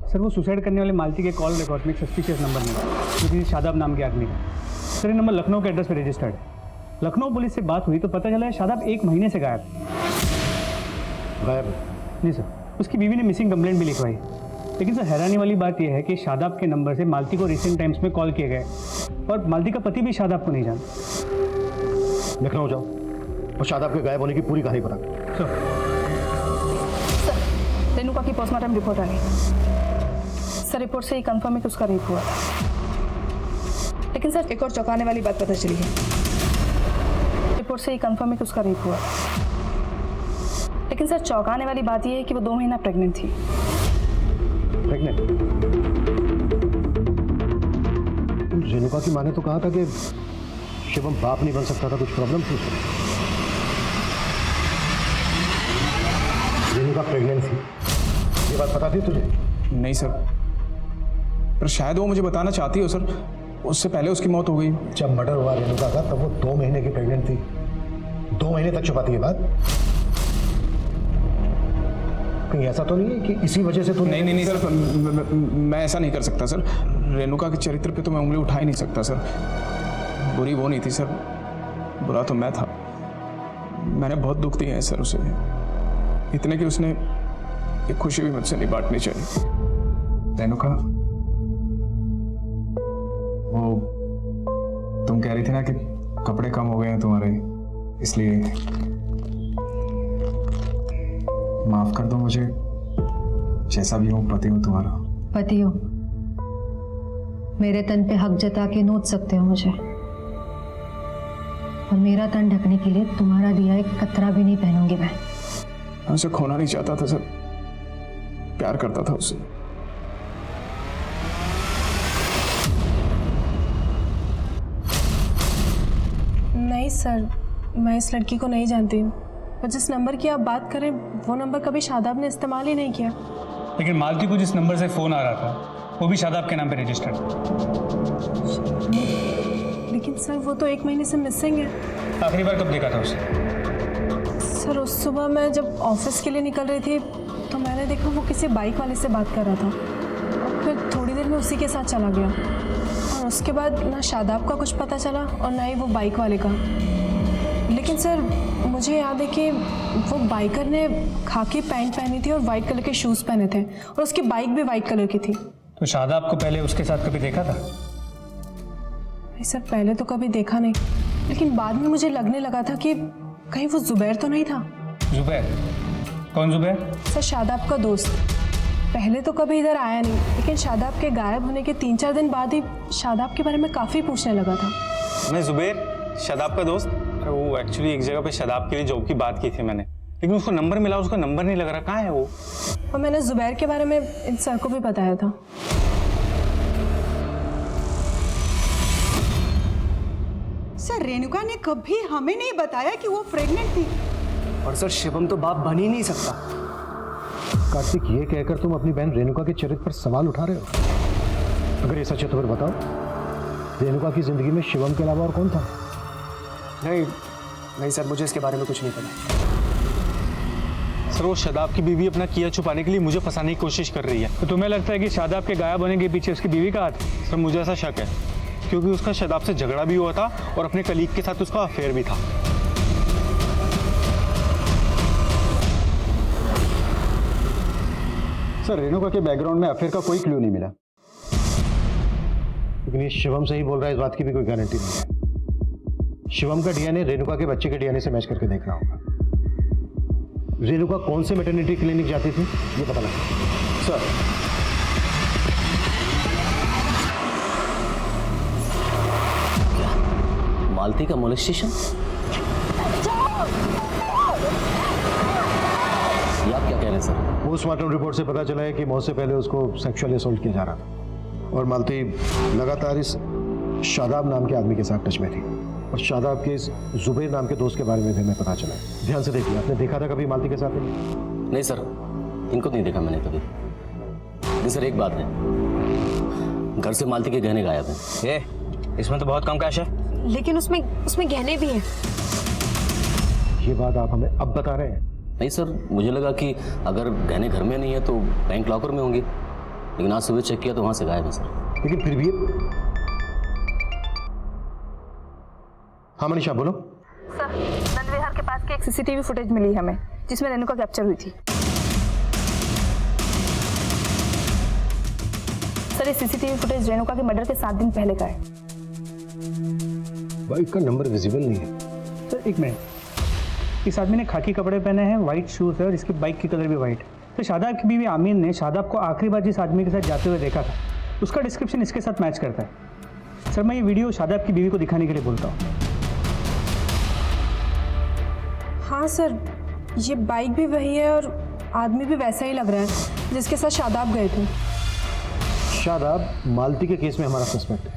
Speaker 9: सर, वो सुसाइड करने वाले मालती के कॉल रिकॉर्ड में एक सस्पिशियस नंबर मिला, जो कि शादाब नाम के आदमी का। सर, ये नंबर लखनऊ के एड्रेस पे रजिस्टर्ड है। लखनऊ पुलिस से बात हुई तो पता चला है शादाब 1 महीने से गायब नहीं सर। उसकी बीवी ने मिसिंग कंप्लेंट भी लिखवाई। लेकिन सर, हैरानी वाली बात यह है कि शादाब के नंबर से मालती को रिसेंट टाइम्स में कॉल किए गए और मालती का पति भी शादाब को नहीं जानता।
Speaker 7: लखनऊ जाओ और शादाब के गायब होने की पूरी कहानी पता करो।
Speaker 9: सर,
Speaker 12: रेणुका की पोस्टमार्टम रिपोर्ट आ गई। सर, रिपोर्ट से ही कंफर्म है कि उसका रेप हुआ था। लेकिन सर, एक और चौंकाने वाली बात पता चली है। रिपोर्ट से ही कंफर्म है कि उसका रेप हुआ। लेकिन सर, चौंकाने वाली बात यह है कि वो 2 महीना प्रेग्नेंट थी।
Speaker 7: प्रेग्नेंट? रेणुका की माँ ने तो कहा था कि शिवम बाप नहीं बन सकता था, कुछ प्रॉब्लम थी उसको। रेणुका प्रेग्नेंट थी ये बात पता थी तुझे?
Speaker 2: नहीं सर, पर शायद वो मुझे बताना चाहती हो सर। उससे पहले उसकी मौत हो गई।
Speaker 7: जब मर्डर हुआ रेणुका का तब वो 2 महीने की प्रेग्नेंट थी। 2 महीने तक छुपाती है बात। कहीं ऐसा तो नहीं है कि इसी वजह से तू?
Speaker 2: नहीं सर, मैं ऐसा नहीं कर सकता सर। रेणुका के चरित्र पे तो मैं उंगली उठा ही नहीं सकता सर। बुरी वो नहीं थी सर, बुरा तो मैं था। मैंने बहुत दुख दिया है सर उसे, इतने कि उसने एक खुशी भी मुझसे नहीं बांटनी चाहिए। रेणुका, वो तुम कह रही थी ना कि कपड़े कम हो गए हैं तुम्हारे, इसलिए माफ कर दो मुझे। जैसा भी हूँ पति हूँ तुम्हारा।
Speaker 8: पति हो, मेरे तन पे हक जता के नोच सकते हो मुझे, और मेरा तन ढकने के लिए तुम्हारा दिया एक कतरा भी नहीं पहनूंगी मैं।
Speaker 2: उसे खोना नहीं चाहता था सर, प्यार करता था उससे।
Speaker 12: नहीं सर, मैं इस लड़की को नहीं जानती हूँ, और जिस नंबर की आप बात करें वो नंबर कभी शादाब ने इस्तेमाल ही नहीं किया।
Speaker 9: लेकिन मालती को जिस नंबर से फ़ोन आ रहा था वो भी शादाब के नाम पे रजिस्टर्ड।
Speaker 12: लेकिन सर वो तो 1 महीने से मिसिंग है।
Speaker 9: आखिरी बार कब देखा था उसे?
Speaker 12: सर उस सुबह मैं जब ऑफिस के लिए निकल रही थी तो मैंने देखा वो किसी बाइक वाले से बात कर रहा था, और फिर थोड़ी देर में उसी के साथ चला गया, और उसके बाद ना शादाब का कुछ पता चला और ना ही वो बाइक वाले का। लेकिन सर मुझे याद है कि वो बाइकर ने खाकी पैंट पहनी थी और वाइट कलर के शूज़ पहने थे, और उसकी बाइक भी वाइट कलर की थी।
Speaker 9: तो शादाब को पहले उसके साथ कभी देखा था?
Speaker 12: नहीं सर, पहले तो कभी देखा नहीं, लेकिन बाद में मुझे लगने लगा था कि कहीं वो जुबैर तो नहीं था।
Speaker 9: जुबैर? कौन जुबैर?
Speaker 12: सर शादाब का दोस्त। पहले तो कभी इधर आया नहीं, लेकिन शादाब के गायब होने के 3-4 दिन बाद ही शादाब के बारे में काफ़ी पूछने लगा था।
Speaker 14: मैं जुबैर, शादाब का दोस्त? वो एक्चुअली एक जगह पे शादाब के लिए जॉब की बात की थी मैंने, लेकिन उसको नंबर मिला, उसका नंबर नहीं लग रहा। कहाँ है वो?
Speaker 12: और मैंने जुबैर के बारे में इन सर को भी बताया था।
Speaker 10: सर रेणुका ने कभी हमें नहीं बताया कि वो प्रेग्नेंट थी।
Speaker 11: और सर शिवम तो बाप बन ही नहीं सकता।
Speaker 7: कार्तिक, ये कहकर तुम अपनी बहन रेणुका के चरित्र पर सवाल उठा रहे हो? अगर ये सच है तो फिर बताओ, रेणुका की जिंदगी में शिवम के अलावा और कौन था?
Speaker 11: नहीं सर, मुझे इसके बारे में कुछ नहीं पता।
Speaker 14: सर वो शादाब की बीवी अपना किया छुपाने के लिए मुझे फंसाने की कोशिश कर रही है।
Speaker 9: तो तुम्हें लगता है कि शादाब के गायब होने के पीछे उसकी बीवी का हाथ?
Speaker 14: सर मुझे ऐसा शक है, क्योंकि उसका शादाब से झगड़ा भी हुआ था और अपने कलीग के साथ उसका अफेयर भी था।
Speaker 13: सर रेणुका के बैकग्राउंड में अफेयर का कोई क्लू नहीं मिला।
Speaker 7: लेकिन ये शिवम से ही बोल रहा है, इस बात की भी कोई गारंटी नहीं है। शिवम का डीएनए रेणुका के बच्चे के डीएनए से मैच करके देखना होगा। रेणुका कौन से मैटरनिटी क्लिनिक जाती थी ये पता लगा।
Speaker 13: सर
Speaker 15: मालती का मोलेस्टेशन? ये आप क्या कह रहे हैं सर?
Speaker 7: पोस्टमार्टम रिपोर्ट से पता चला है कि मौत से पहले उसको सेक्सुअली असॉल्ट किया जा रहा था, और मालती लगातार इस शादाब नाम के आदमी के साथ टच में थी, और शादाब के इस जुबैर नाम के दोस्त के बारे में भी हमें पता चला है। ध्यान से देखिए, आपने देखा था कभी मालती के साथ?
Speaker 15: नहीं सर, इनको नहीं देखा मैंने कभी। नहीं सर, एक बात है, घर से मालती के गहने गायब हैं।
Speaker 14: ये इसमें तो बहुत कम कैश है।
Speaker 8: लेकिन उसमें गहने भी हैं।
Speaker 7: ये बात आप हमें अब बता रहे हैं?
Speaker 15: नहीं सर, मुझे लगा कि अगर गहने घर में नहीं है तो बैंक लॉकर में होंगे, लेकिन आज सुबह चेक किया तो वहाँ से गायब है सर।
Speaker 7: लेकिन फिर भी हाँ मनीषा बोलो।
Speaker 12: सर नंद विहार के पास की एक सीसीटीवी फुटेज मिली हमें, जिसमें रेणुका कैप्चर हुई थी। सर ये सीसीटीवी फुटेज रेणुका के मर्डर के 7 दिन पहले का है।
Speaker 7: बाइक का नंबर विजिबल नहीं है।
Speaker 9: सर एक मिनट, इस आदमी ने खाकी कपड़े पहने हैं, वाइट शूज़ है, और इसकी बाइक की कलर भी वाइट। तो शादाब की बीवी आमीन ने शादाब को आखिरी बार जिस आदमी के साथ जाते हुए देखा था, उसका डिस्क्रिप्शन इसके साथ मैच करता है। सर मैं ये वीडियो शादाब की बीवी को दिखाने के लिए बोलता हूँ।
Speaker 12: हाँ सर, ये बाइक भी वही है और आदमी भी वैसा ही लग रहा है जिसके साथ शादाब गए थे।
Speaker 7: शादाब मालती के केस में हमारा सस्पेक्ट है,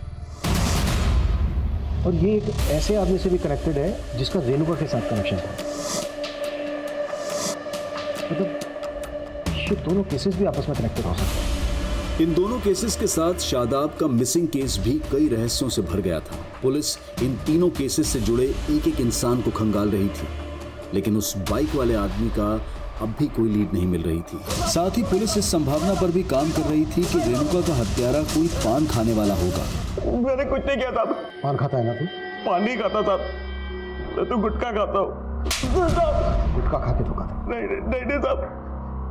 Speaker 7: और ये एक ऐसे आदमी से भी कनेक्टेड है जिसका रेणुका के साथ कनेक्शन था। मतलब ये दोनों केसेस भी आपस में कनेक्टेड हो सकते हैं।
Speaker 13: इन दोनों केसेस के साथ शादाब का मिसिंग केस भी कई रहस्यों से भर गया था। पुलिस इन तीनों केसेस से जुड़े एक एक इंसान को खंगाल रही थी, लेकिन उस बाइक वाले आदमी का अब भी कोई लीड नहीं मिल रही थी। साथ ही पुलिस इस संभावना पर भी काम कर रही थी कि रेणुका का हत्यारा कोई पान खाने वाला होगा।
Speaker 14: मैंने कुछ नहीं किया था।
Speaker 7: पान खाता है ना तू?
Speaker 14: पान नहीं खाता था, मैं तो गुटखा खाता हूँ।
Speaker 7: गुटखा खा के तो खाता?
Speaker 14: नहीं साहब,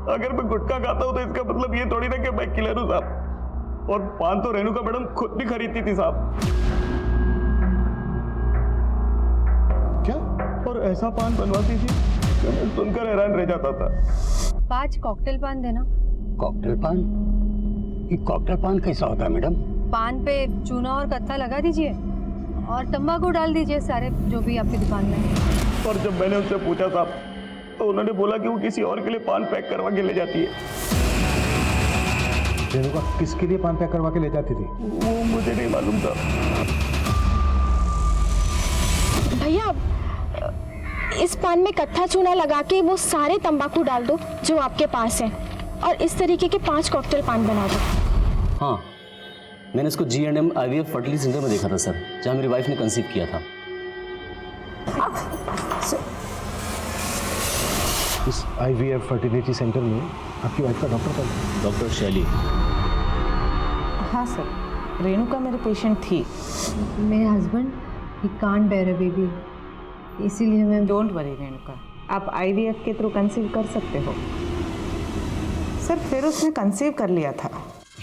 Speaker 14: अगर मैं गुटखा खाता हूँ तो इसका मतलब ये थोड़ी ना कि मैं किलर हूँ साहब। और पान तो रेणुका मैडम खुद भी खरीदती थी साहब।
Speaker 7: क्या?
Speaker 14: और ऐसा पान बनवाती थी कि मैं सुनकर हैरान रह जाता था।
Speaker 8: 5 कॉकटेल पान देना।
Speaker 16: कॉकटेल पान? ये कॉकटेल पान कैसा होता है मैडम?
Speaker 8: पान पे चूना और कत्था लगा दीजिए और तंबाकू डाल दीजिए सारे जो भी आपकी दुकान में है।
Speaker 14: और जब मैंने उनसे पूछा साहब तो उन्होंने बोला कि वो किसी और के लिए पान पैक करवा के ले जाती है।
Speaker 7: रेणुका किसके लिए पान पैक करवा के ले जाती थी?
Speaker 14: वो मुझे नहीं मालूम था।
Speaker 17: भैया इस पान में कत्था चूना लगा के वो सारे तंबाकू डाल दो जो आपके पास है और इस तरीके के 5 कॉकटेल पान बना दो।
Speaker 15: हाँ, मैंने इसको G&M IVF फर्टिलिटी सेंटर में देखा था सर, जहाँ मेरी वाइफ ने कंसीव किया था।
Speaker 7: इस IVF फर्टिलिटी सेंटर में आपकी वाइफ का डॉक्टर कौन है?
Speaker 15: डॉक्टर शैली।
Speaker 10: हाँ सर, रेणुका मेरे पेशेंट थी।
Speaker 8: मेरे husband he can't bear a baby, इसीलिए मैं।
Speaker 10: डोंट वरी रेणुका, आप IVF के थ्रू कंसीव कर सकते हो। सर फिर उसने कंसीव कर लिया था।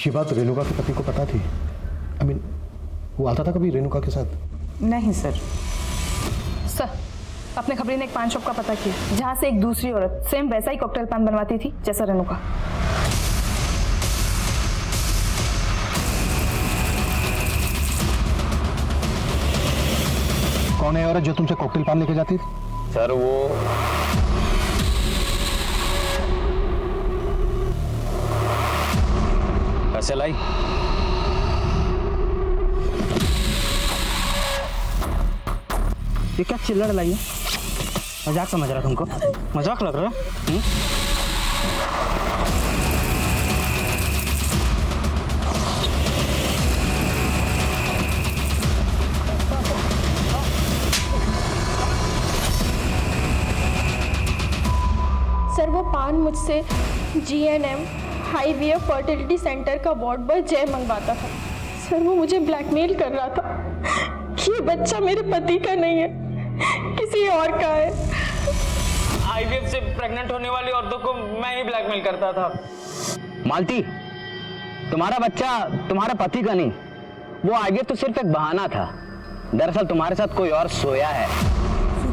Speaker 7: ये बात रेणुका के पति को पता थी? I mean, वो आता था कभी रेणुका के साथ?
Speaker 10: नहीं सर।
Speaker 12: सर अपने खबरी ने एक पान शॉप का पता किया जहाँ से एक दूसरी औरत सेम वैसा ही कॉकटेल पान बनवाती थी जैसा रेणुका।
Speaker 7: कौन है औरत जो तुमसे कॉकटेल पान लेके जाती थी?
Speaker 3: सर वो पैसे लाई।
Speaker 11: ये क्या चिल्ला डलाई है? मजाक समझ रहा तुमको? मजाक लग रहा है?
Speaker 17: सर वो पान मुझसे G&M IVF फर्टिलिटी सेंटर का वार्ड बॉय जय मंगवाता था। सर वो मुझे ब्लैकमेल कर रहा था कि ये बच्चा मेरे पति का नहीं है, किसी और का है।
Speaker 11: IVF से प्रेग्नेंट होने वाली औरतों को मैं ही ब्लैकमेल करता था।
Speaker 16: मालती, तुम्हारा बच्चा तुम्हारा पति का नहीं, वो IVF तो सिर्फ एक बहाना था। दरअसल तुम्हारे साथ कोई और सोया है।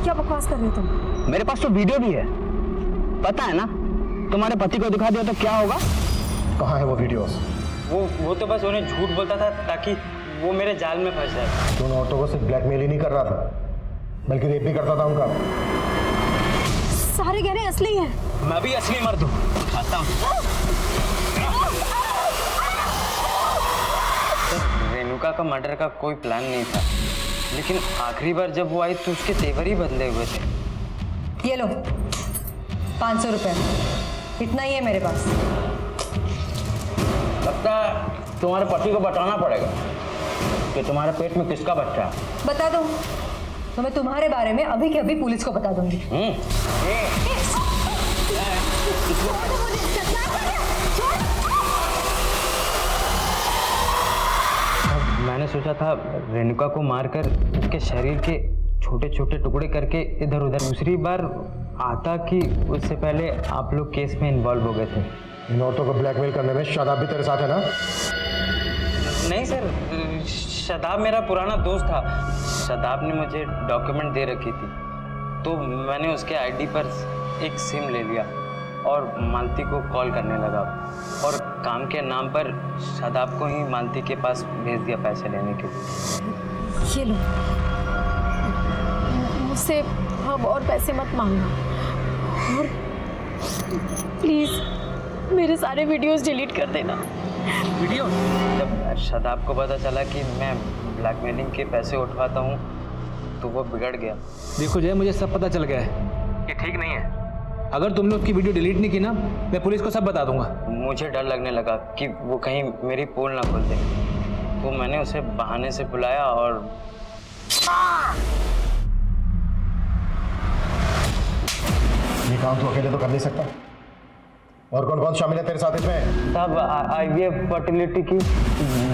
Speaker 8: क्या बकवास कर रहे हो तुम?
Speaker 16: मेरे पास तो वीडियो भी है, पता है ना? तुम्हारे पति को दिखा दिया तो क्या होगा?
Speaker 7: कहाँ है वो वीडियोस?
Speaker 11: वो तो बस उन्हें झूठ बोलता था ताकि वो मेरे जाल में फंस जाए।
Speaker 7: दोनों औरतों को सिर्फ ब्लैकमेल ही नहीं कर रहा था, बल्कि रेप भी करता था उनका।
Speaker 8: सारे गहने असली हैं।
Speaker 11: मैं भी असली मर्द हूँ, खाता हूँ। रेणुका का मर्डर का कोई प्लान नहीं था, लेकिन आखिरी बार जब वो आई तो उसके तेवर ही बदले हुए थे।
Speaker 8: ये लो 500 रुपये, इतना ही है मेरे पास।
Speaker 16: लगता है तुम्हारे पति को बताना पड़ेगा कि तुम्हारे पेट में किसका बच्चा है।
Speaker 8: बता दो तो मैं तुम्हारे बारे में अभी के अभी पुलिस को बता दूंगी।
Speaker 11: मैंने सोचा था रेणुका को मारकर उसके शरीर के छोटे छोटे टुकड़े करके इधर उधर। दूसरी बार आता कि उससे पहले आप लोग केस में इन्वॉल्व हो गए थे।
Speaker 7: इन औरतों को ब्लैकमेल करने में शादाब भी तेरे साथ है ना?
Speaker 11: नहीं सर, शादाब मेरा पुराना दोस्त था। शादाब ने मुझे डॉक्यूमेंट दे रखी थी, तो मैंने उसके आईडी पर एक सिम ले लिया और मालती को कॉल करने लगा और काम के नाम पर शादाब को ही मालती के पास भेज दिया पैसे लेने के लिए।
Speaker 8: ये लो,
Speaker 17: मुझसे अब और पैसे मत मांगना और प्लीज़ मेरे सारे वीडियोस डिलीट कर देना।
Speaker 11: वीडियो? जब शादाब को पता चला कि मैं ब्लैकमेलिंग के पैसे उठवाता हूँ तो वो बिगड़ गया।
Speaker 3: देखो जय, मुझे सब पता चल गया है।
Speaker 11: ये ठीक नहीं है।
Speaker 6: अगर तुमने उसकी वीडियो डिलीट नहीं की ना, मैं पुलिस को सब बता दूंगा।
Speaker 11: मुझे डर लगने लगा कि वो कहीं मेरी पोल ना खोल दे, तो मैंने उसे बहाने से बुलाया और
Speaker 7: ये काम तू अकेले तो कर नहीं सकता। और कौन कौन शामिल है तेरे साथ इसमें?
Speaker 11: साहब IVF फर्टिलिटी की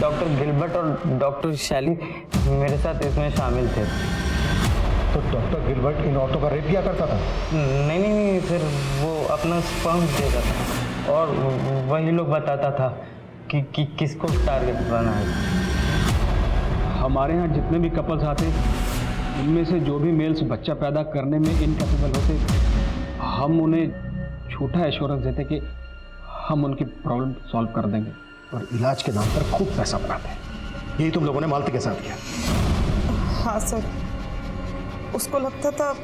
Speaker 11: डॉक्टर गिलबर्ट और डॉक्टर शैली मेरे साथ इसमें शामिल थे।
Speaker 7: तो डॉक्टर गिलबर्ट इन औरतों का रेप किया करता था?
Speaker 11: नहीं सर, वो अपना स्पर्म देता था और वही लोग बताता था कि किसको टारगेट बनाना है।
Speaker 9: हमारे यहाँ जितने भी कपल्स आते, उनमें से जो भी मेल्स बच्चा पैदा करने में इनकैपेबल होते, हम उन्हें झूठा एश्योरेंस देते कि हम उनकी प्रॉब्लम सॉल्व कर देंगे।
Speaker 7: और इलाज के नाम पर खूब पैसा बनाते हैं। यही तुम लोगों ने मालती के साथ किया?
Speaker 5: हाँ सर, उसको लगता था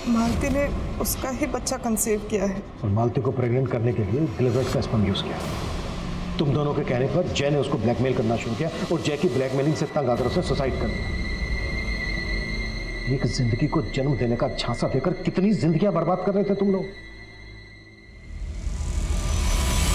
Speaker 5: मालती ने उसका ही बच्चा कंसीव किया है।
Speaker 7: और मालती को प्रेग्नेंट करने के लिए गिलबर्ट का स्पर्म यूज किया। तुम दोनों के कहने पर जय ने उसको ब्लैकमेल करना शुरू किया और जय की ब्लैकमेलिंग से तंग आकर उसे सुसाइड कर दिया। एक जिंदगी को जन्म देने का झांसा देकर कितनी जिंदगियां बर्बाद कर रहे थे तुम लोग।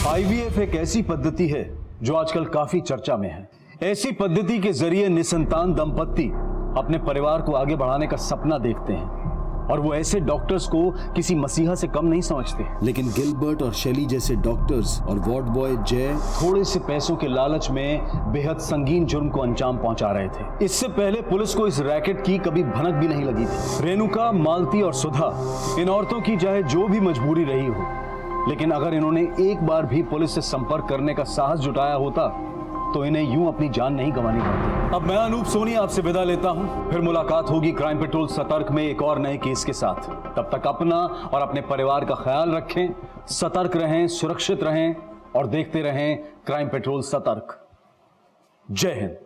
Speaker 13: IVF एक ऐसी पद्धति है जो आजकल काफी चर्चा में है। ऐसी पद्धति के जरिए निसंतान दंपत्ति अपने परिवार को आगे बढ़ाने का सपना देखते हैं और वो ऐसे डॉक्टर्स को किसी मसीहा से कम नहीं समझते।
Speaker 18: लेकिन गिलबर्ट और शैली जैसे डॉक्टर्स और वार्ड बॉय जय
Speaker 13: थोड़े से पैसों के लालच में बेहद संगीन जुर्म को अंजाम पहुंचा रहे थे। इससे पहले पुलिस को इस रैकेट की कभी भनक भी नहीं लगी थी। रेणुका, मालती और सुधा, इन औरतों की चाहे जो भी मजबूरी रही हो, लेकिन अगर इन्होंने एक बार भी पुलिस से संपर्क करने का साहस जुटाया होता तो इन्हें यूं अपनी जान नहीं गंवानी पड़ती। अब मैं अनूप सोनी आपसे विदा लेता हूं, फिर मुलाकात होगी क्राइम पेट्रोल सतर्क में एक और नए केस के साथ। तब तक अपना और अपने परिवार का ख्याल रखें, सतर्क रहें, सुरक्षित रहें और देखते रहें क्राइम पेट्रोल सतर्क। जय हिंद।